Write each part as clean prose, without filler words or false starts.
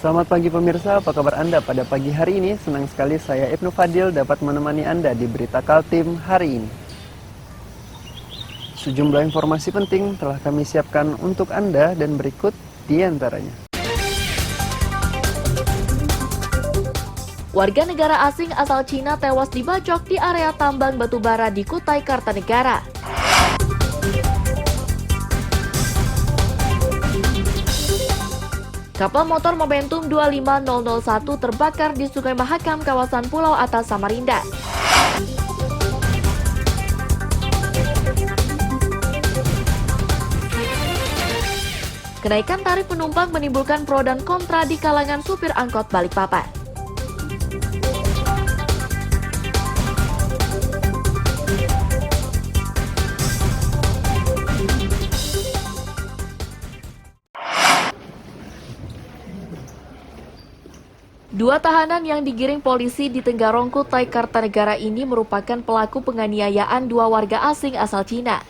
Selamat pagi pemirsa, apa kabar Anda pada pagi hari ini? Senang sekali saya Ibnu Fadil dapat menemani Anda di Berita Kaltim hari ini. Sejumlah informasi penting telah kami siapkan untuk Anda dan berikut di antaranya. Warga negara asing asal Cina tewas dibacok di area tambang batubara di Kutai Kartanegara. Kapal motor Momentum 25001 terbakar di Sungai Mahakam, kawasan Pulau Atas, Samarinda. Kenaikan tarif penumpang menimbulkan pro dan kontra di kalangan supir angkot Balikpapan. Dua tahanan yang digiring polisi di Tenggarong, Kutai Kartanegara ini merupakan pelaku penganiayaan dua warga asing asal Cina.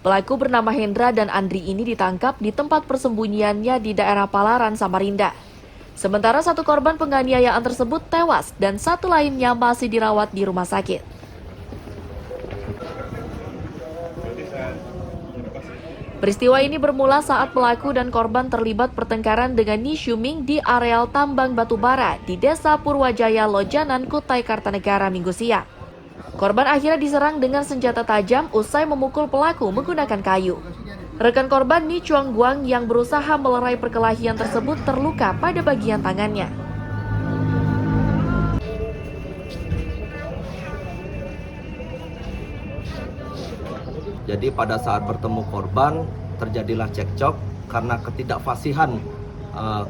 Pelaku bernama Hendra dan Andri ini ditangkap di tempat persembunyiannya di daerah Palaran, Samarinda. Sementara satu korban penganiayaan tersebut tewas dan satu lainnya masih dirawat di rumah sakit. Peristiwa ini bermula saat pelaku dan korban terlibat pertengkaran dengan Ni Shuming di areal tambang batubara di Desa Purwajaya, Lojanan, Kutai Kartanegara Minggu siang. Korban akhirnya diserang dengan senjata tajam usai memukul pelaku menggunakan kayu. Rekan korban Ni Chuang Guang yang berusaha melerai perkelahian tersebut terluka pada bagian tangannya. Jadi pada saat bertemu korban terjadilah cekcok karena ketidakfasihan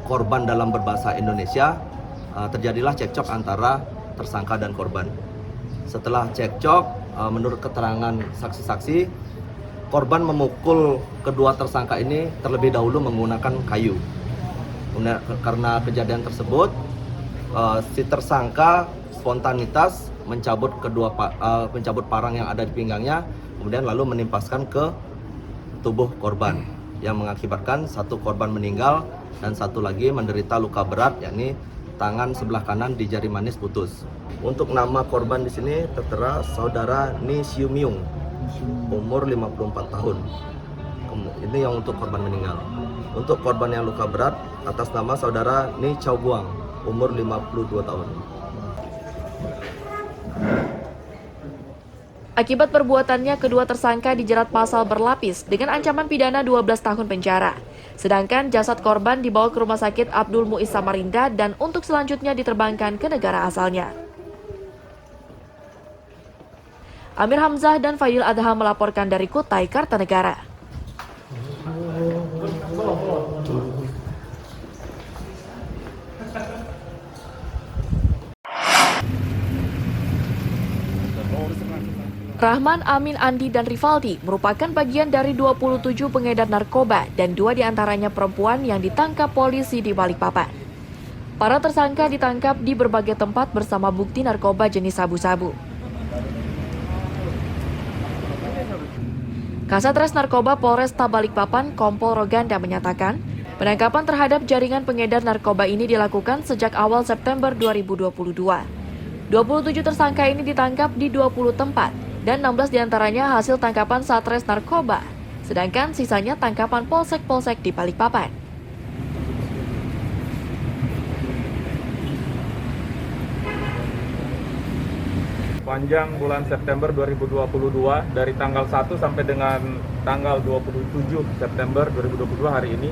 korban dalam berbahasa Indonesia, terjadilah cekcok antara tersangka dan korban. Setelah cekcok, menurut keterangan saksi-saksi, korban memukul kedua tersangka ini terlebih dahulu menggunakan kayu. Karena kejadian tersebut, si tersangka spontanitas mencabut parang yang ada di pinggangnya, kemudian lalu menimpaskan ke tubuh korban yang mengakibatkan satu korban meninggal dan satu lagi menderita luka berat, yakni tangan sebelah kanan di jari manis putus. Untuk nama korban di sini tertera saudara Ni Shuming, umur 54 tahun. Ini yang untuk korban meninggal. Untuk korban yang luka berat atas nama saudara Ni Chao Guang, umur 52 tahun. Akibat perbuatannya, kedua tersangka dijerat pasal berlapis dengan ancaman pidana 12 tahun penjara. Sedangkan jasad korban dibawa ke Rumah Sakit Abdul Muiz Samarinda dan untuk selanjutnya diterbangkan ke negara asalnya. Amir Hamzah dan Fadil Adha melaporkan dari Kutai Kartanegara. Rahman, Amin, Andi, dan Rivaldi merupakan bagian dari 27 pengedar narkoba dan 2 diantaranya perempuan yang ditangkap polisi di Balikpapan. Para tersangka ditangkap di berbagai tempat bersama bukti narkoba jenis sabu-sabu. Kasatres Narkoba Polresta Balikpapan, Kompol Roganda menyatakan, penangkapan terhadap jaringan pengedar narkoba ini dilakukan sejak awal September 2022. 27 tersangka ini ditangkap di 20 tempat, dan 16 diantaranya hasil tangkapan Satres Narkoba, sedangkan sisanya tangkapan polsek-polsek di Balikpapan. Panjang bulan September 2022 dari tanggal 1 sampai dengan tanggal 27 September 2022 hari ini,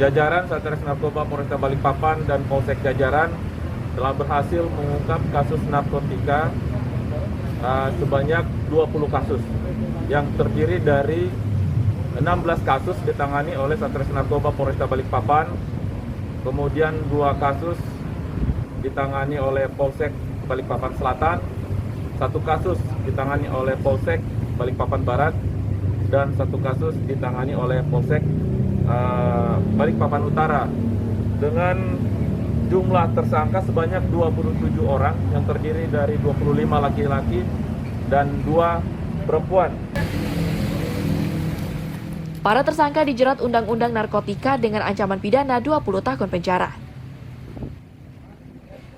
jajaran Satres Narkoba Polresta Balikpapan dan Polsek Jajaran telah berhasil mengungkap kasus narkotika sebanyak 20 kasus yang terdiri dari 16 kasus ditangani oleh Satres Narkoba Polresta Balikpapan, kemudian 2 kasus ditangani oleh Polsek Balikpapan Selatan, 1 kasus ditangani oleh Polsek Balikpapan Barat, dan 1 kasus ditangani oleh Polsek Balikpapan Utara, dengan jumlah tersangka sebanyak 27 orang yang terdiri dari 25 laki-laki dan 2 perempuan. Para tersangka dijerat Undang-Undang Narkotika dengan ancaman pidana 20 tahun penjara.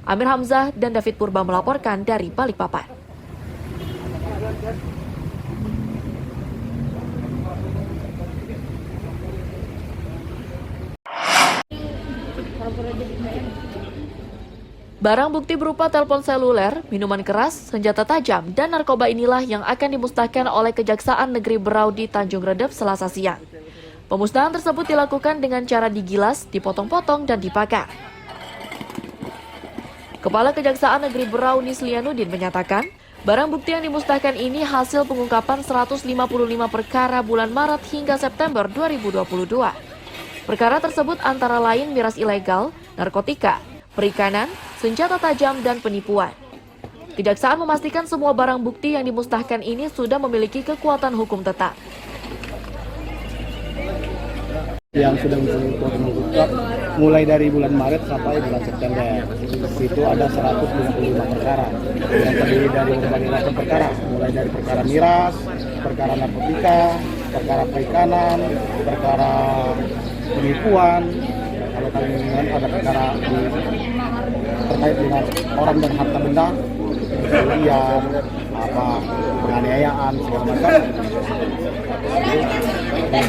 Amir Hamzah dan David Purba melaporkan dari Balikpapan. Barang bukti berupa telepon seluler, minuman keras, senjata tajam, dan narkoba inilah yang akan dimusnahkan oleh Kejaksaan Negeri Berau di Tanjung Redep Selasa siang. Pemusnahan tersebut dilakukan dengan cara digilas, dipotong-potong, dan dibakar. Kepala Kejaksaan Negeri Berau Nislianuddin menyatakan, barang bukti yang dimusnahkan ini hasil pengungkapan 155 perkara bulan Maret hingga September 2022. Perkara tersebut antara lain miras ilegal, narkotika, perikanan, senjata tajam, dan penipuan. Kejaksaan memastikan semua barang bukti yang dimusnahkan ini sudah memiliki kekuatan hukum tetap. Yang sudah mengungkap mulai dari bulan Maret sampai bulan September, itu ada 155 perkara yang terdiri dari berbagai macam perkara, mulai dari perkara miras, perkara narkotika, perkara perikanan, perkara penipuan. Kalau kalian ada perkara terkait dengan orang dan harta benda, kemudian penganiayaan segala macam,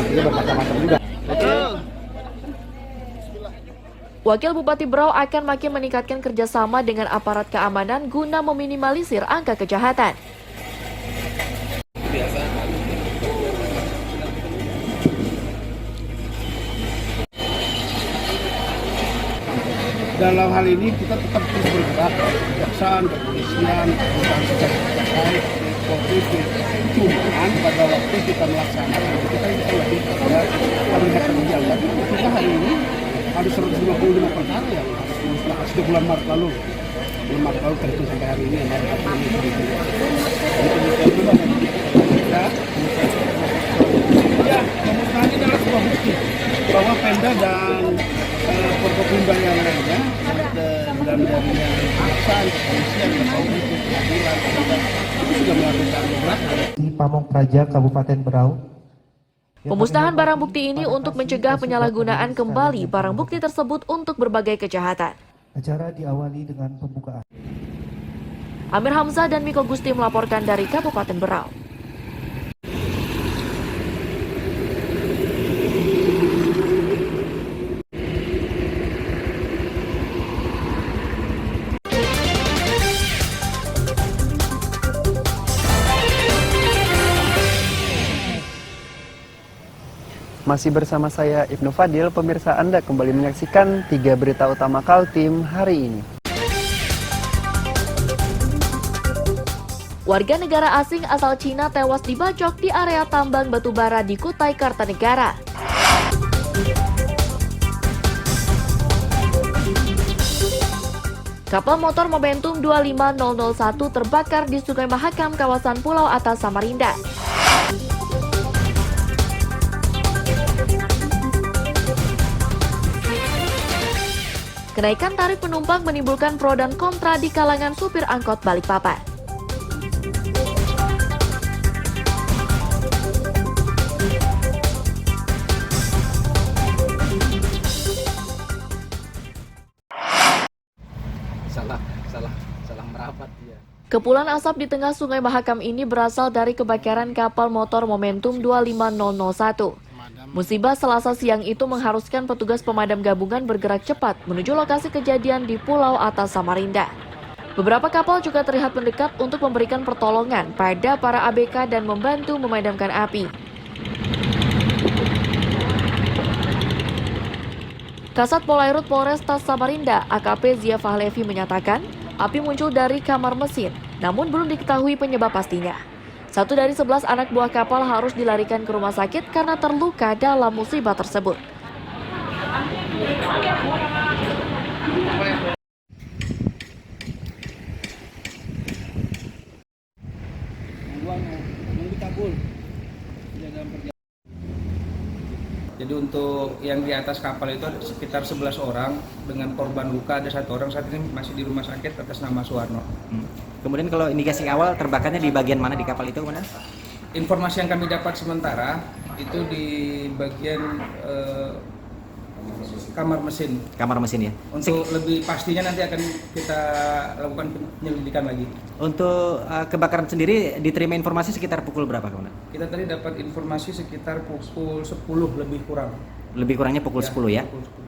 itu bermacam-macam juga. Wakil Bupati Berau akan makin meningkatkan kerjasama dengan aparat keamanan guna meminimalisir angka kejahatan. Dalam hal ini kita tetap terus bergerak, kejaksaan, kepolisian, perusahaan terkait, Polri. Cuman pada waktu kita melaksanakan kita lebih pada melihat terjadi. Kita hari ini ada 155 perkara yang musnah sejak bulan Maret lalu. Bulan Maret lalu terhitung sampai hari ini yang Maret ini. Ya, pemusnahan adalah sebuah bukti bahwa Pemda dan Forkopimda yang lainnya dan dari kejaksaan, kepolisian, Polri, pengadilan, itu sudah melakukan di Pamong Praja, Kabupaten Berau. Pemusnahan barang bukti ini untuk mencegah penyalahgunaan kembali barang bukti tersebut untuk berbagai kejahatan. Acara diawali dengan pembukaan. Amir Hamzah dan Miko Gusti melaporkan dari Kabupaten Berau. Masih bersama saya Ibnu Fadil, pemirsa Anda kembali menyaksikan 3 berita utama Kaltim hari ini. Warga negara asing asal Cina tewas dibacok di area tambang batubara di Kutai Kartanegara. Kapal motor Momentum 25001 terbakar di Sungai Mahakam, kawasan Pulau Atas, Samarinda. Kenaikan tarif penumpang menimbulkan pro dan kontra di kalangan supir angkot Balikpapan. Salah merapat dia. Kepulan asap di tengah Sungai Mahakam ini berasal dari kebakaran kapal motor Momentum 25001. Musibah Selasa siang itu mengharuskan petugas pemadam gabungan bergerak cepat menuju lokasi kejadian di Pulau Atas, Samarinda. Beberapa kapal juga terlihat mendekat untuk memberikan pertolongan pada para ABK dan membantu memadamkan api. Kasat Polairut Polresta Samarinda, AKP Zia Fahlevi menyatakan, api muncul dari kamar mesin, namun belum diketahui penyebab pastinya. 1 dari 11 anak buah kapal harus dilarikan ke rumah sakit karena terluka dalam musibah tersebut. Jadi untuk yang di atas kapal itu ada sekitar 11 orang dengan korban luka, ada 1 orang saat ini masih di rumah sakit atas nama Suwarno. Kemudian kalau indikasi awal terbakarnya di bagian mana di kapal itu, Komandan? Informasi yang kami dapat sementara itu di bagian kamar mesin. Kamar mesin ya. Untuk lebih pastinya nanti akan kita lakukan penyelidikan lagi. Untuk kebakaran sendiri diterima informasi sekitar pukul berapa, Komandan? Kita tadi dapat informasi sekitar pukul 10 lebih kurang. Lebih kurangnya pukul 10 ya. Pukul 10.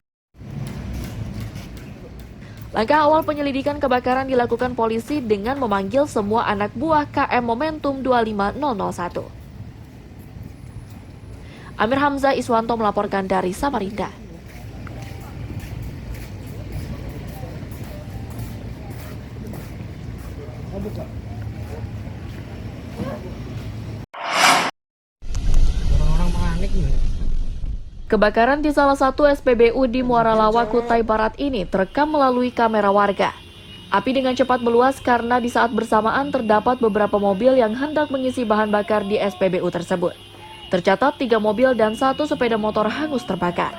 Langkah awal penyelidikan kebakaran dilakukan polisi dengan memanggil semua anak buah KM Momentum 25001. Amir Hamzah Iswanto melaporkan dari Samarinda. Kebakaran di salah satu SPBU di Muara Lawa, Kutai Barat ini terekam melalui kamera warga. Api dengan cepat meluas karena di saat bersamaan terdapat beberapa mobil yang hendak mengisi bahan bakar di SPBU tersebut. Tercatat 3 mobil dan 1 sepeda motor hangus terbakar.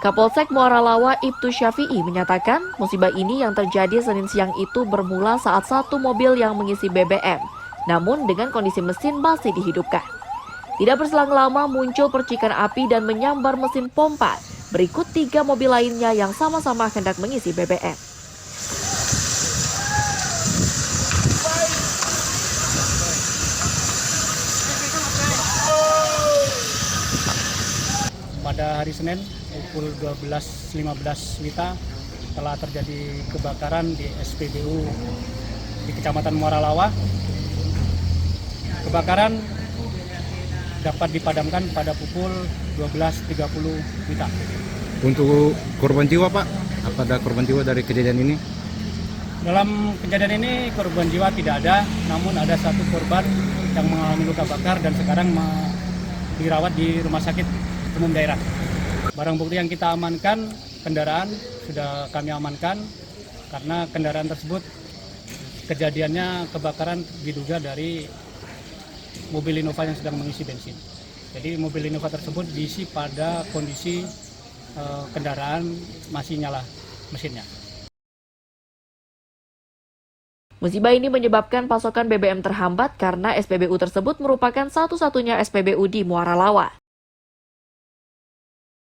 Kapolsek Muara Lawa Ibtu Syafi'i menyatakan musibah ini yang terjadi Senin siang itu bermula saat satu mobil yang mengisi BBM, namun dengan kondisi mesin masih dihidupkan. Tidak berselang lama muncul percikan api dan menyambar mesin pompa. Berikut 3 mobil lainnya yang sama-sama hendak mengisi BBM. Pada hari Senin pukul 12.15 WITA telah terjadi kebakaran di SPBU di Kecamatan Muara Lawa. Kebakaran dapat dipadamkan pada pukul 12.30 WITA. Untuk korban jiwa, Pak, apa ada korban jiwa dari kejadian ini? Dalam kejadian ini korban jiwa tidak ada, namun ada 1 korban yang mengalami luka bakar dan sekarang dirawat di Rumah Sakit Umum Daerah. Barang bukti yang kita amankan, kendaraan sudah kami amankan karena kendaraan tersebut kejadiannya kebakaran diduga dari mobil Innova yang sedang mengisi bensin. Jadi mobil Innova tersebut diisi pada kondisi kendaraan masih nyala mesinnya. Musibah ini menyebabkan pasokan BBM terhambat karena SPBU tersebut merupakan satu-satunya SPBU di Muara Lawa.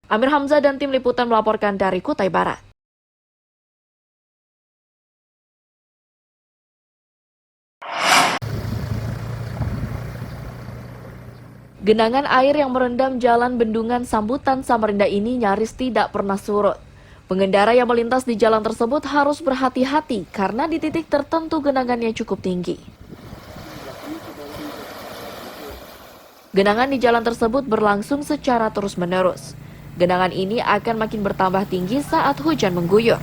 Amir Hamzah dan tim liputan melaporkan dari Kutai Barat. Genangan air yang merendam jalan Bendungan Sambutan Samarinda ini nyaris tidak pernah surut. Pengendara yang melintas di jalan tersebut harus berhati-hati karena di titik tertentu genangannya cukup tinggi. Genangan di jalan tersebut berlangsung secara terus-menerus. Genangan ini akan makin bertambah tinggi saat hujan mengguyur.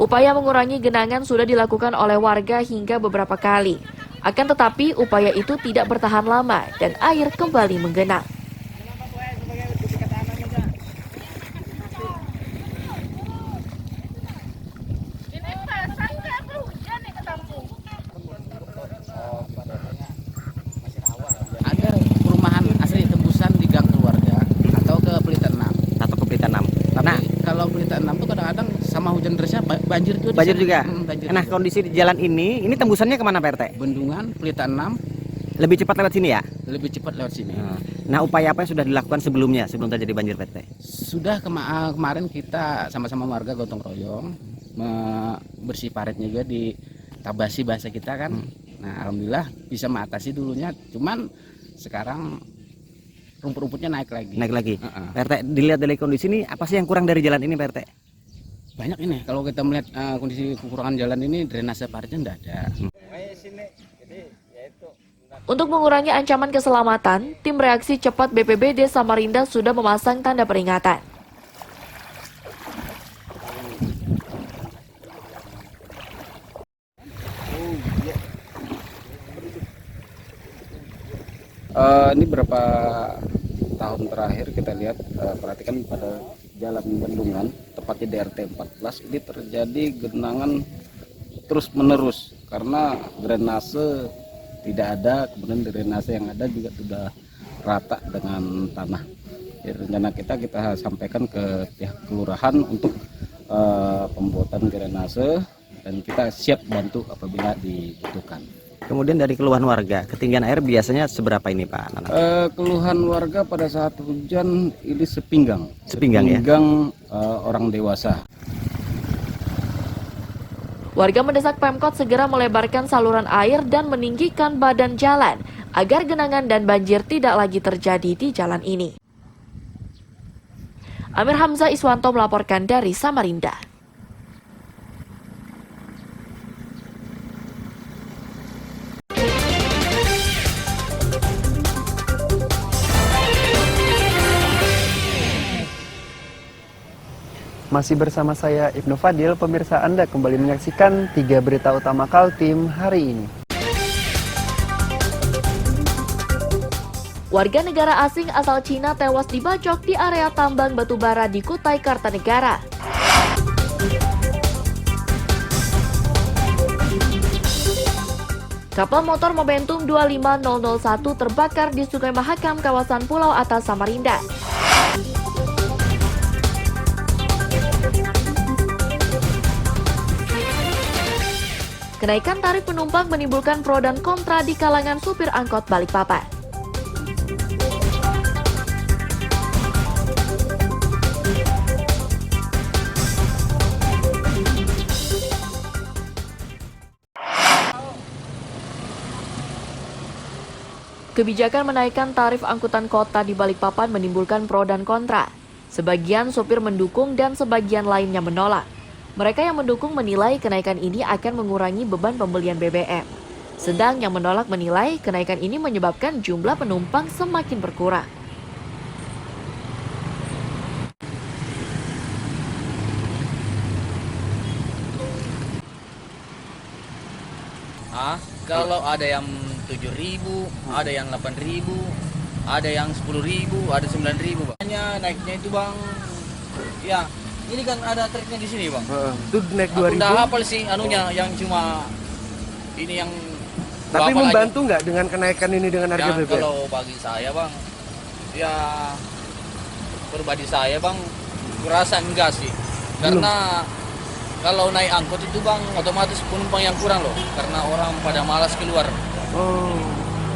Upaya mengurangi genangan sudah dilakukan oleh warga hingga beberapa kali. Akan tetapi upaya itu tidak bertahan lama dan air kembali menggenang. Ada perumahan asli tembusan di gang keluarga atau ke Pelita 6. Atau ke Pelita 6. Nah, kalau Pelita 6 tuh kadang-kadang sama hujan derasnya banjir juga. Banjir juga. Banjir Nah, juga. kondisi di jalan ini tembusannya kemana, Pak RT? Bendungan Pelita 6 Lebih cepat lewat sini ya? lebih cepat lewat sini. Nah, upaya apa yang sudah dilakukan sebelum terjadi banjir, Pak RT? Sudah kemarin kita sama-sama warga gotong royong bersih paretnya juga di Tabasi bahasa kita kan. Nah, alhamdulillah bisa mengatasi dulunya. Cuman sekarang rumput-rumputnya naik lagi. Naik lagi. Pak RT, dilihat dari kondisi ini apa sih yang kurang dari jalan ini, Pak RT? Banyak ini. Kalau kita melihat kondisi kekurangan jalan ini, drainase paritnya tidak ada. Untuk mengurangi ancaman keselamatan, tim reaksi cepat BPBD Samarinda sudah memasang tanda peringatan. Ini berapa tahun terakhir kita lihat, perhatikan pada jalan Bendungan, tepatnya di RT 14, ini terjadi genangan terus menerus karena drainase tidak ada, kemudian drainase yang ada juga sudah rata dengan tanah. Jadi rencana kita sampaikan ke pihak kelurahan untuk pembuatan drainase dan kita siap bantu apabila dibutuhkan. Kemudian dari keluhan warga, ketinggian air biasanya seberapa ini Pak Nanan? Keluhan warga pada saat hujan ini sepinggang. Sepinggang ya? Orang dewasa. Warga mendesak Pemkot segera melebarkan saluran air dan meninggikan badan jalan agar genangan dan banjir tidak lagi terjadi di jalan ini. Amir Hamzah Iswanto melaporkan dari Samarinda. Masih bersama saya Ibnu Fadil, pemirsa Anda kembali menyaksikan 3 berita utama Kaltim hari ini. Warga negara asing asal Cina tewas dibacok di area tambang batubara di Kutai Kartanegara. Kapal motor Momentum 25001 terbakar di Sungai Mahakam, kawasan Pulau Atas, Samarinda. Kenaikan tarif penumpang menimbulkan pro dan kontra di kalangan supir angkot Balikpapan. Kebijakan menaikkan tarif angkutan kota di Balikpapan menimbulkan pro dan kontra. Sebagian supir mendukung dan sebagian lainnya menolak. Mereka yang mendukung menilai kenaikan ini akan mengurangi beban pembelian BBM. Sedang yang menolak menilai kenaikan ini menyebabkan jumlah penumpang semakin berkurang. Kalau ada yang 7.000, ada yang 8.000, ada yang 10.000, ada 9.000 Bang. Hanya naiknya itu Bang, ya ini kan ada triknya di sini Bang. Itu naik 2.000. Aku udah hafal sih anunya yang cuma ini yang. Tapi membantu nggak dengan kenaikan ini dengan harga ya, BBM? Kalau bagi saya Bang, ya pribadi saya Bang, kurasa enggak sih. Karena kalau naik angkot itu Bang, otomatis penumpang yang kurang loh. Karena orang pada malas keluar.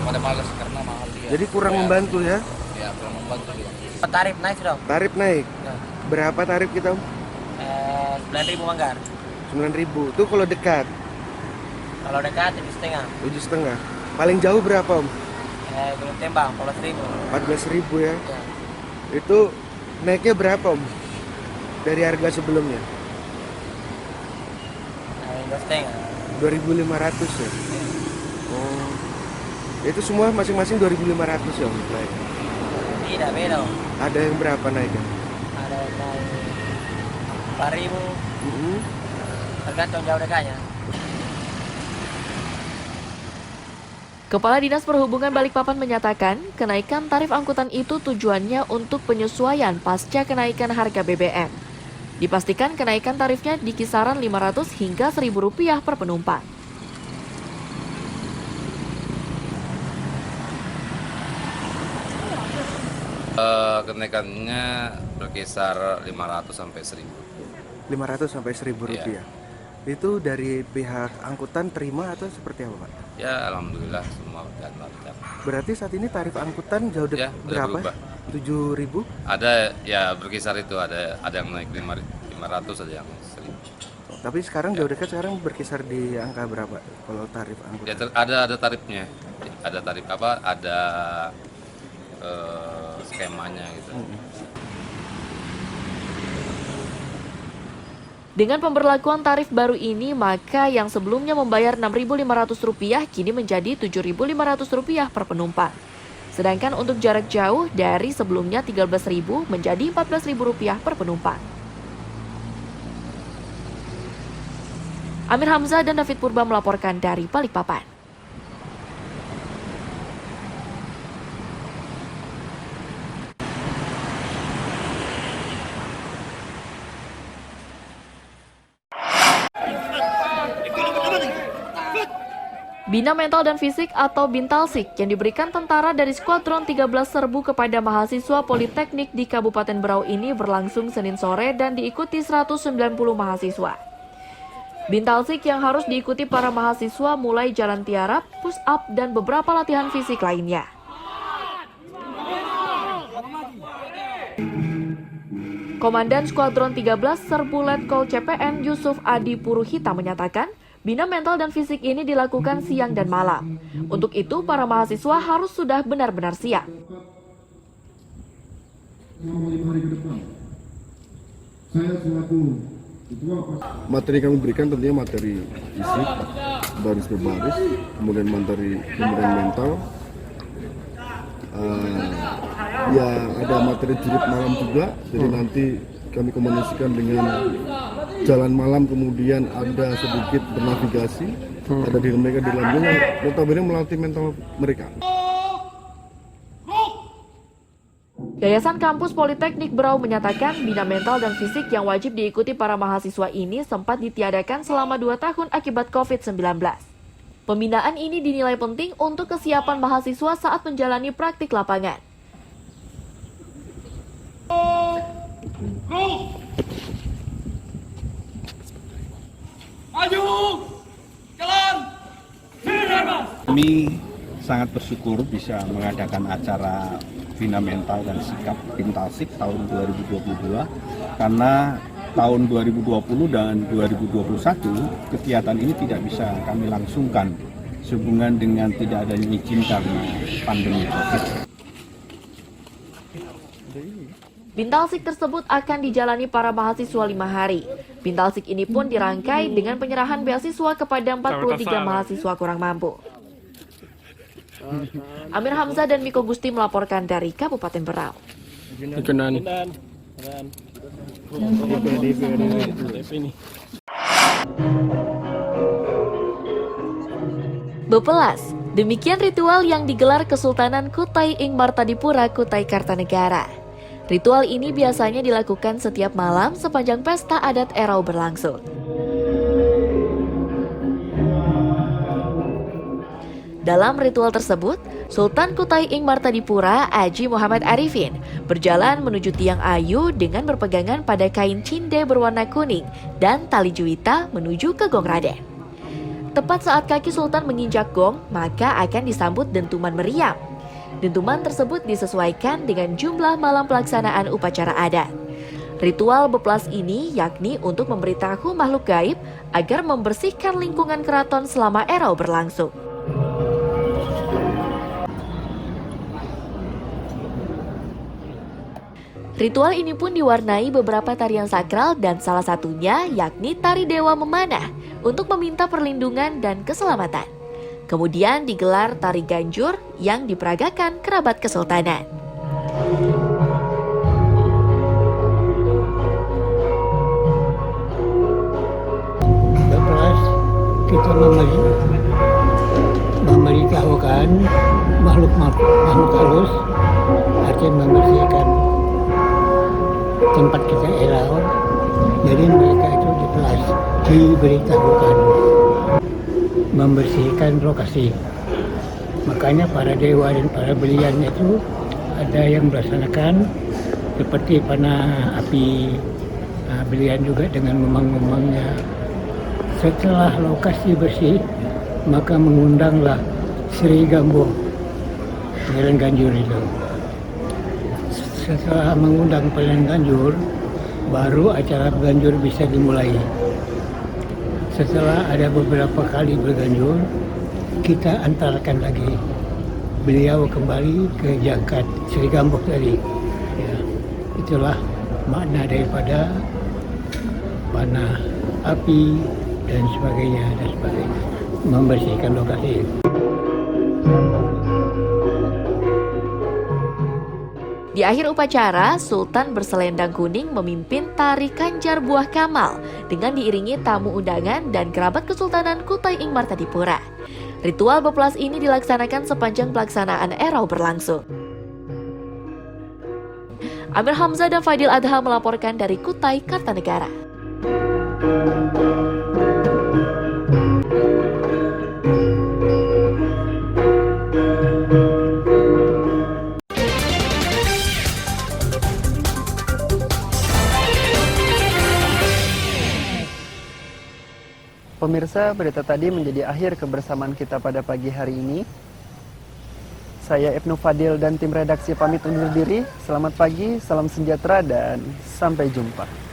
Pada malas karena mahal dia. Jadi kurang membantu ya? Ya, kurang membantu dia. Tarif naik dong. Tarif naik? Berapa tarif kita Om? 9.000 Manggar. 9.000. Itu kalau dekat? Kalau dekat 7,5. 7,5. Paling jauh berapa Om? Belum Tembang 14.000. 14.000 ya? Itu naiknya berapa Om? Dari harga sebelumnya? 2.500 ya? Oh. Itu semua masing-masing 2.500 ya Om? Naik. Tidak beda. Ada yang berapa naiknya? Ada yang naik 4.000. Tergantung jauh dekatnya. Kepala Dinas Perhubungan Balikpapan menyatakan, kenaikan tarif angkutan itu tujuannya untuk penyesuaian pasca kenaikan harga BBM. Dipastikan kenaikan tarifnya di kisaran Rp500 hingga Rp1.000 per penumpang. Kenaikannya berkisar 500 sampai 1.000. 500 sampai 1.000 rupiah. Ya. Itu dari pihak angkutan terima atau seperti apa Pak? Ya alhamdulillah semua berjalan lancar. Berarti saat ini tarif angkutan jauh Ya, berapa? 7.000? Ada ya berkisar itu, ada yang naik 500, ada yang 1.000. Tapi sekarang jauh dekat sekarang berkisar di angka berapa kalau tarif angkutan? Ya ada tarifnya. Ada tarif apa? Ada skemanya gitu. Dengan pemberlakuan tarif baru ini, maka yang sebelumnya membayar Rp6.500 kini menjadi Rp7.500 per penumpang. Sedangkan untuk jarak jauh dari sebelumnya Rp13.000 menjadi Rp14.000 per penumpang. Amir Hamzah dan David Purba melaporkan dari Balikpapan. Bina Mental dan Fisik atau Bintalsik yang diberikan tentara dari Skuadron 13 Serbu kepada mahasiswa Politeknik di Kabupaten Berau ini berlangsung Senin sore dan diikuti 190 mahasiswa. Bintalsik yang harus diikuti para mahasiswa mulai jalan tiarap, push up, dan beberapa latihan fisik lainnya. Komandan Skuadron 13 Serbu Letkol CPN Yusuf Adi Puruhita menyatakan, bina mental dan fisik ini dilakukan siang dan malam. Untuk itu, para mahasiswa harus sudah benar-benar siap. Materi yang kami berikan tentunya materi fisik, baris berbaris, kemudian mental. Ya ada materi jurit malam juga, jadi nanti kami kombinasikan dengan jalan malam, kemudian ada sedikit bernavigasi, ada diri mereka di dalam dunia, notabene melatih mental mereka. Yayasan Kampus Politeknik Berau menyatakan bina mental dan fisik yang wajib diikuti para mahasiswa ini sempat ditiadakan selama 2 tahun akibat COVID-19. Pembinaan ini dinilai penting untuk kesiapan mahasiswa saat menjalani praktik lapangan. Maju! Jalan! Kami sangat bersyukur bisa mengadakan acara Bina Mental dan Sikap Bintalsik tahun 2022 karena tahun 2020 dan 2021 kegiatan ini tidak bisa kami langsungkan sehubungan dengan tidak adanya izin karena pandemi COVID. Bintalsik tersebut akan dijalani para mahasiswa 5 hari. Bintalsik ini pun dirangkai dengan penyerahan beasiswa kepada 43 mahasiswa kurang mampu. Amir Hamzah dan Miko Gusti melaporkan dari Kabupaten Berau. Bepelas, demikian ritual yang digelar Kesultanan Kutai Ing Martadipura, Kutai Kartanegara. Ritual ini biasanya dilakukan setiap malam sepanjang pesta adat Erau berlangsung. Dalam ritual tersebut, Sultan Kutai Ing Martadipura Aji Muhammad Arifin berjalan menuju tiang ayu dengan berpegangan pada kain cinde berwarna kuning dan tali juwita menuju ke Gong Raden. Tepat saat kaki Sultan menginjak gong, maka akan disambut dentuman meriam. Dentuman tersebut disesuaikan dengan jumlah malam pelaksanaan upacara adat. Ritual beplas ini yakni untuk memberitahu makhluk gaib agar membersihkan lingkungan keraton selama Erau berlangsung. Ritual ini pun diwarnai beberapa tarian sakral dan salah satunya yakni tari Dewa Memanah untuk meminta perlindungan dan keselamatan. Kemudian digelar tari Ganjur yang diperagakan kerabat kesultanan. Beplas kita memberitahukan makhluk halus, artinya membersihkan tempat kita Erau, jadi mereka itu diberitahukan membersihkan lokasi. Makanya para dewa dan para belian itu ada yang melaksanakan seperti panah api, belian juga dengan memang-memangnya. Setelah lokasi bersih, maka mengundanglah Sri Gambo, Pengadilan Ganjur itu. Setelah mengundang Pengadilan Ganjur, baru acara Ganjur bisa dimulai. Setelah ada beberapa kali berganjur, kita antarkan lagi beliau kembali ke jangkat Sri Gambo tadi. Ya, itulah makna daripada panah api dan sebagainya, membersihkan lokasi. Di akhir upacara, Sultan berselendang kuning memimpin tari Kanjar Buah Kamal dengan diiringi tamu undangan dan kerabat Kesultanan Kutai Ing Martadipura. Ritual beplas ini dilaksanakan sepanjang pelaksanaan Erau berlangsung. Amir Hamzah dan Fadil Adha melaporkan dari Kutai Kartanegara. pemirsa, berita tadi menjadi akhir kebersamaan kita pada pagi hari ini. Saya Ibnu Fadil dan tim redaksi pamit undur diri. Selamat pagi, salam sejahtera, dan sampai jumpa.